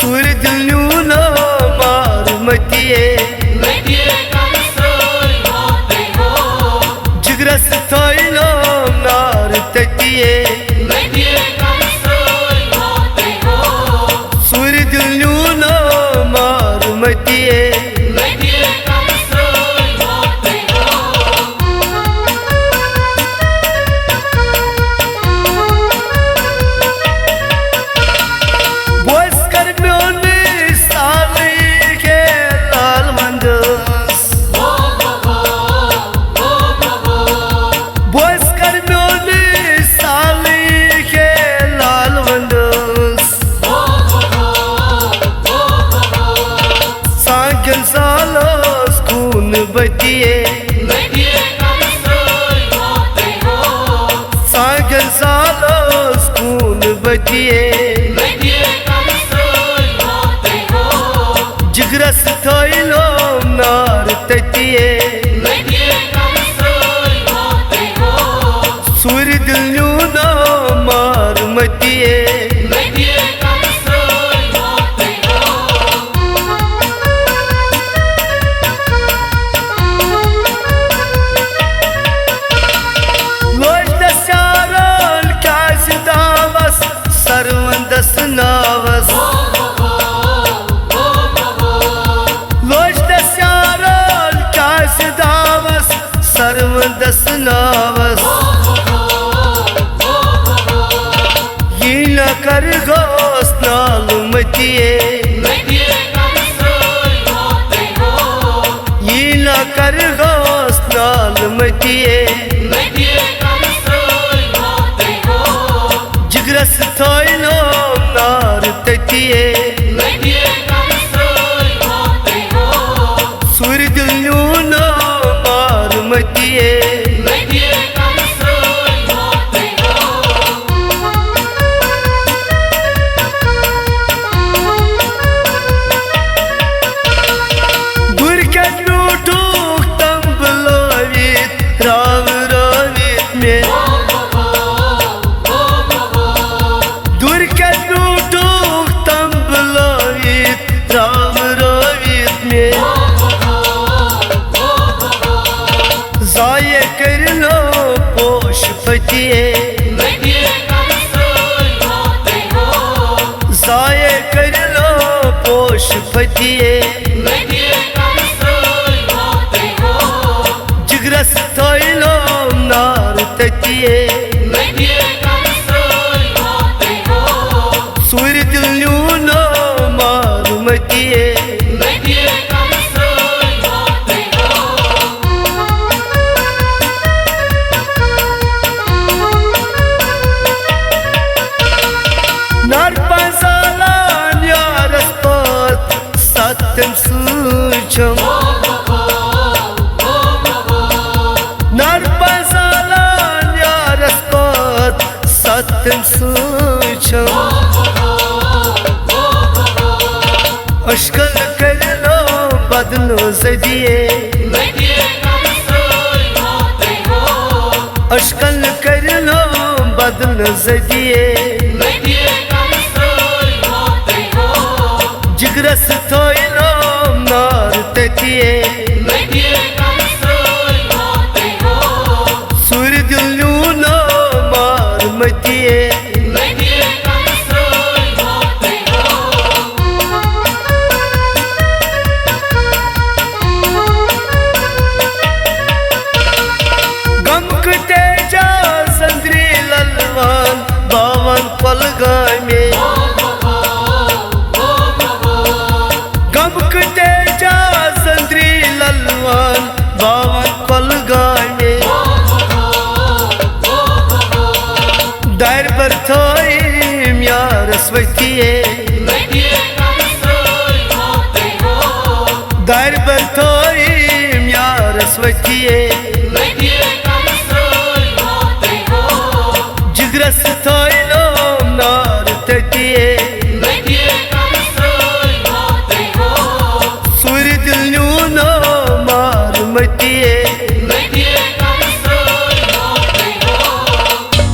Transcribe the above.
Sur diluna mar matiye Jigras tayla nar tatiye Sur diluna mar matiye बतिए सागन सालो स्कून बतिए जिगरस थोइलो नार ततिए सूर दिलू ना मार मतिए Navas Loj dasyaral kas davas sarvandas navas Yina kar gos nalumatiye Yina kar gos nalumatiye Jigras thoilo nar tatiye Sur dillu na mar matiye Durkat nutuk tambulavit rav ravit me Zaye kar lo posh patiye Zaye kar lo posh patiye Jigras thoilo nar tatiye Sur dillu na mar matiye Narpazalan yaraspat satten suçum Narpazalan yaraspat satten suçum Aşkın karlo badlo zediye Aşkın karlo badlo zediye Jigras thoilo nar tatiye Sur dillu na mar matiye Gamkte ja sandri lalwan bavan palgame Gamkte ja sandri lalwan bavan palgame Dair bar thoim yar swatiye Dair bar thoim yar swatiye